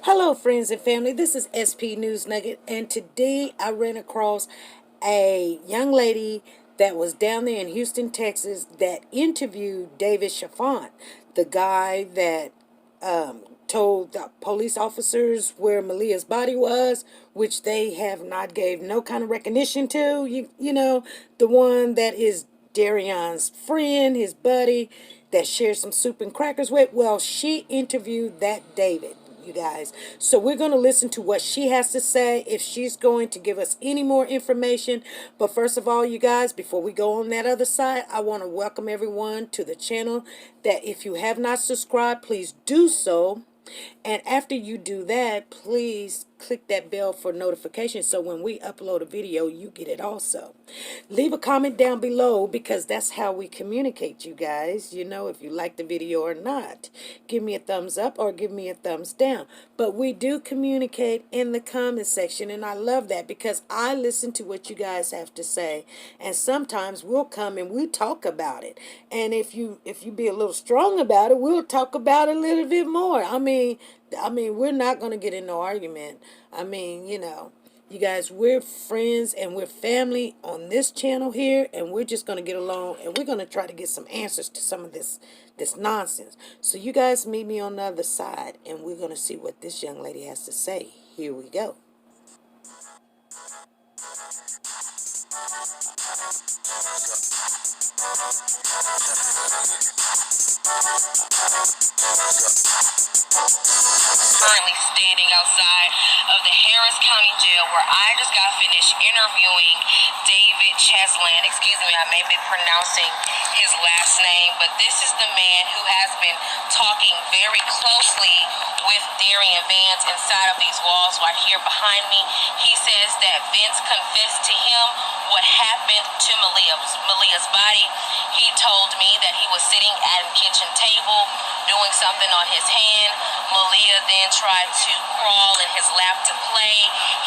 Hello, friends and family. This is SP News Nugget, and today I ran across a young lady that was down there in Houston, Texas, that interviewed David Chalfant, the guy that told the police officers where Maleah's body was, which they have not gave no kind of recognition to. You know, the one that is Darion's friend, his buddy, that shared some soup and crackers with. Well, she interviewed that David, you guys. So we're going to listen to what she has to say, if she's going to give us any more information. But first of all, you guys, before we go on that other side, I want to welcome everyone to the channel. That if you have not subscribed, please do so. And after you do that, please click that bell for notifications so when we upload a video, you get it also. Leave a comment down below because that's how we communicate, you guys. You know, if you like the video or not. Give me a thumbs up or give me a thumbs down. But we do communicate in the comment section, and I love that because I listen to what you guys have to say. And sometimes we'll come and we talk about it. And if you be a little strong about it, we'll talk about it a little bit more. I mean, we're not going to get in no argument. You guys, we're friends and we're family on this channel here, and we're just going to get along, and we're going to try to get some answers to some of this nonsense. So you guys meet me on the other side, and we're going to see what this young lady has to say. Here we go. Currently standing outside of the Harris County Jail where I just got finished interviewing David Chesland. Excuse me, I may be pronouncing his last name, but this is the man who has been talking very closely with Darian Vance inside of these walls right here behind me. He says that Vince confessed to him what happened to Maleah's body. He told me that he was sitting at a kitchen table doing something on his hand. Maleah then tried to crawl in his lap to play.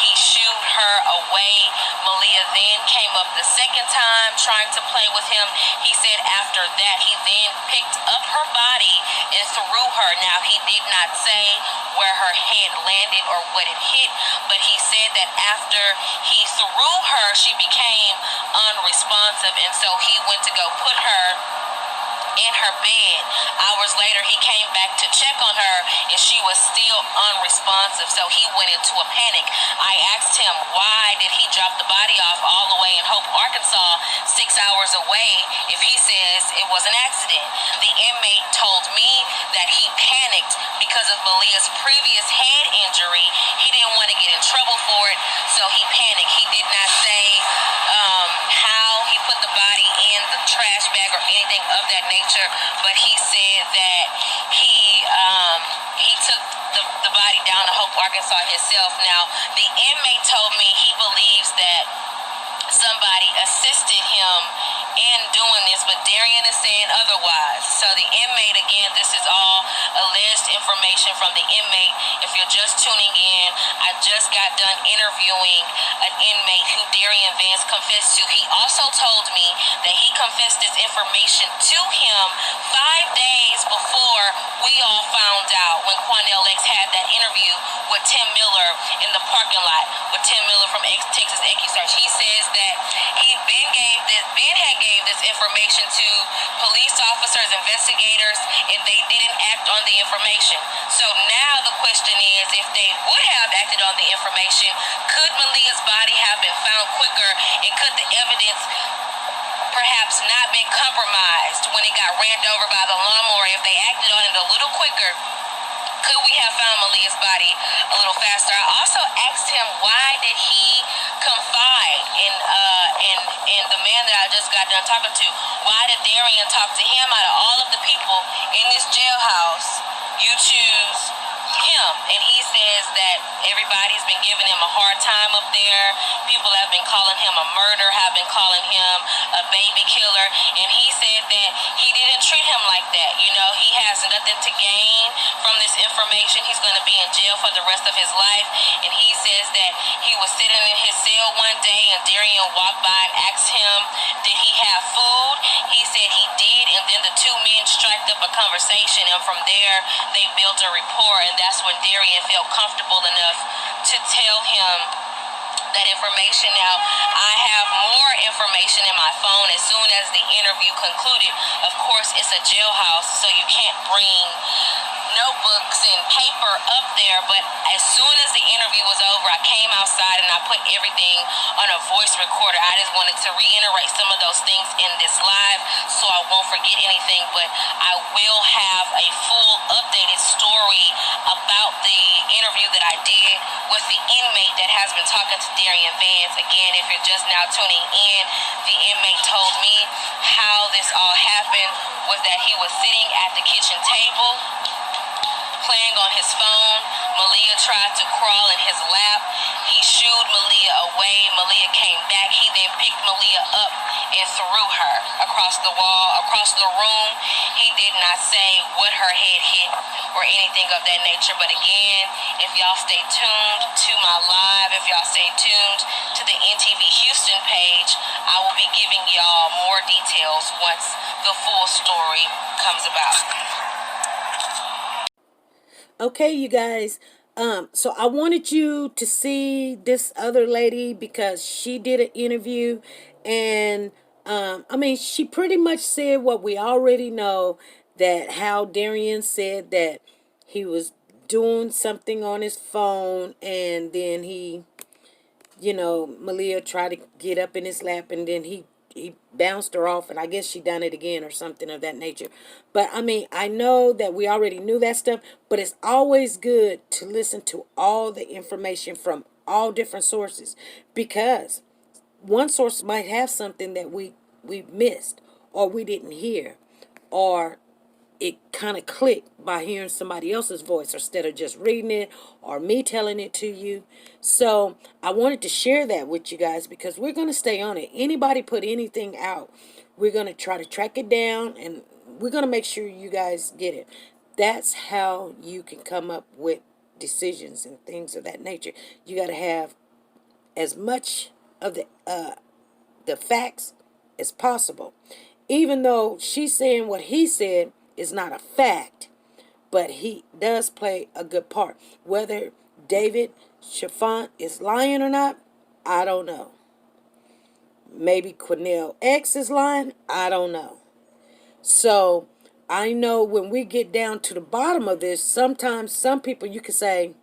He shooed her away. Maleah then came up the second time trying to play with him. He said after that he then picked up her body and threw her. Now he did not say where her head landed or what it hit, but he said that after he threw her, she became unresponsive, and so he went to go put her in her bed. Hours later, he came back to check on her, and she was still unresponsive, so he went into a panic. I asked him why did he drop the body off all the way in Hope, Arkansas, 6 hours away, if he says it was an accident. The inmate told me that he panicked because of Maleah's previous head injury. He didn't want to get in trouble for it, so he panicked. He did not say how he put the body in the trash bag or anything of that nature, but he said that he took the body down to Hope, Arkansas himself. Now, the inmate told me he believes that somebody assisted him in doing this, but Darian is saying otherwise. So the inmate, again, this is all alleged information from the inmate. If you're just tuning in, I just got done interviewing an inmate who Darian Vance confessed to. He also told me that he confessed this information to him 5 days before we all found out, when Quanell X had that interview with Tim Miller in the parking lot with Tim Miller from Texas EquiSearch. He says that Ben had gave this information to police officers, investigators, and they didn't act on the information. So now the question is, if they would have acted on the information, could Maleah's body have been found quicker, and could the evidence perhaps not been compromised when it got ran over by the lawnmower? If they acted on it a little quicker, could we have found Maleah's body a little faster? I also asked him why did he confide in the man that I just got done talking to. Why did Darian talk to him? Out of all of the people in this jailhouse, you choose him. And he says that everybody's been giving him a hard time up there. People have been calling him a murderer, have been calling him a baby killer, and he said that he didn't treat him like that. You know, he has nothing to gain from this information. He's going to be in jail for the rest of his life, and he says that he was sitting in his cell one day and Darian walked by and asked him, did he have food? He said he did, and then the two men strike picked up a conversation, and from there they built a rapport, and that's when Darian felt comfortable enough to tell him that information. Now, I have more information in my phone. As soon as the interview concluded, of course, it's a jailhouse, so you can't bring notebooks and paper up there. But as soon as the interview was over, I came outside and I put everything on a voice recorder. I just wanted to reiterate some of those things in this live so I won't forget anything. But I will have a full updated story about the interview that I did with the inmate that has been talking to Darian Vance. Again, if you're just now tuning in, the inmate told me how this all happened was that he was sitting at the kitchen table playing on his phone. Maleah tried to crawl in his lap. He shooed Maleah away. Maleah came back. He then picked Maleah up and threw her across the wall, across the room. He did not say what her head hit or anything of that nature. But again, if y'all stay tuned to my live, if y'all stay tuned to the NTV Houston page, I will be giving y'all more details once the full story comes about. Okay, you guys. So I wanted you to see this other lady because she did an interview, and I mean, she pretty much said what we already know, that how Darian said that he was doing something on his phone, and then Maleah tried to get up in his lap, and then he bounced her off, and I guess she done it again or something of that nature. But I mean, I know that we already knew that stuff, but it's always good to listen to all the information from all different sources, because one source might have something that we missed, or we didn't hear, or it kind of clicked by hearing somebody else's voice instead of just reading it or me telling it to you. So I wanted to share that with you guys because we're going to stay on it. Anybody put anything out, we're going to try to track it down, and we're going to make sure you guys get it. That's how you can come up with decisions and things of that nature. You got to have as much of the facts as possible. Even though she's saying what he said is not a fact, but he does play a good part. Whether David Chalfant is lying or not, I don't know. Maybe Quinnell X is lying, I don't know. So I know when we get down to the bottom of this, sometimes some people you can say,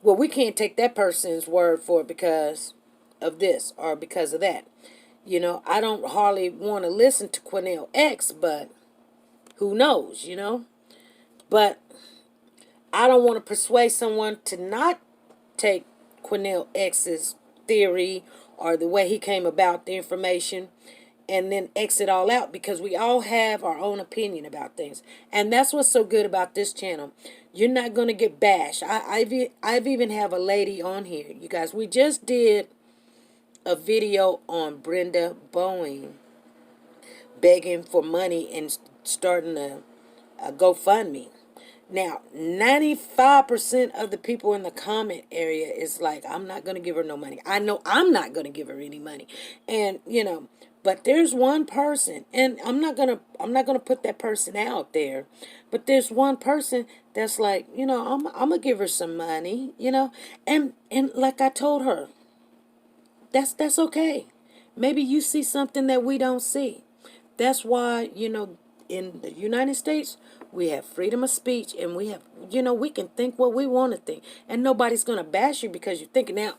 well, we can't take that person's word for it because of this or because of that. I don't hardly want to listen to Quinnell X, but who knows, But I don't want to persuade someone to not take Quinnell X's theory or the way he came about the information and then X it all out, because we all have our own opinion about things. And that's what's so good about this channel. You're not going to get bashed. I've even have a lady on here. You guys, we just did a video on Brenda Boeing begging for money and starting a GoFundMe. Now, 95% of the people in the comment area is like, I'm not going to give her no money. I know I'm not going to give her any money. And, but there's one person, and I'm not going to put that person out there, but there's one person that's like, I'm going to give her some money, and like I told her, that's okay. Maybe you see something that we don't see. That's why, in the United States, we have freedom of speech, and we have, we can think what we want to think, and nobody's going to bash you because you think. Now,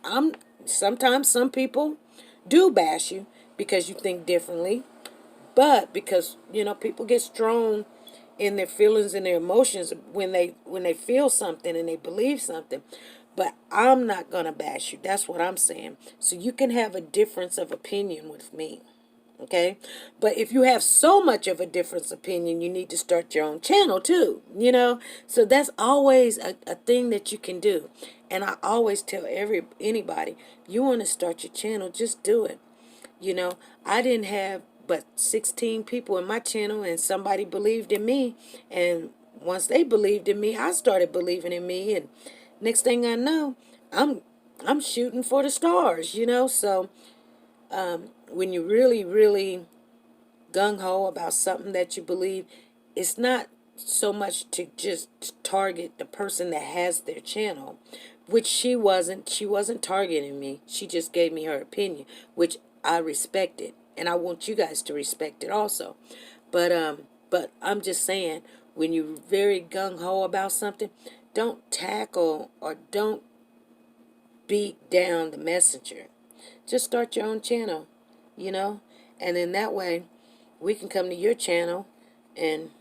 sometimes some people do bash you because you think differently, but because, people get strong in their feelings and their emotions when they feel something and they believe something. But I'm not going to bash you. That's what I'm saying. So you can have a difference of opinion with me. Okay? But if you have so much of a difference opinion, you need to start your own channel too. So that's always a thing that you can do. And I always tell anybody, you want to start your channel, just do it. I didn't have but 16 people in my channel, and somebody believed in me. And once they believed in me, I started believing in me, and next thing I know, I'm shooting for the stars, So when you really, really gung-ho about something that you believe, it's not so much to just target the person that has their channel, which she wasn't targeting me. She just gave me her opinion, which I respected, and I want you guys to respect it also. But I'm just saying, when you're very gung-ho about something, don't tackle or don't beat down the messenger. Just start your own channel, you know? And in that way, we can come to your channel and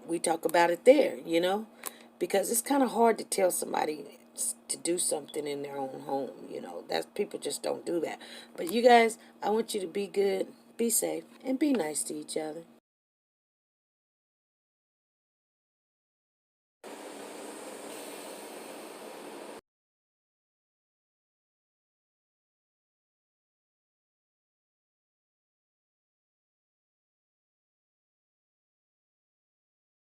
we talk about it there, you know? Because it's kind of hard to tell somebody to do something in their own home, you know? That's, people just don't do that. But you guys, I want you to be good, be safe, and be nice to each other.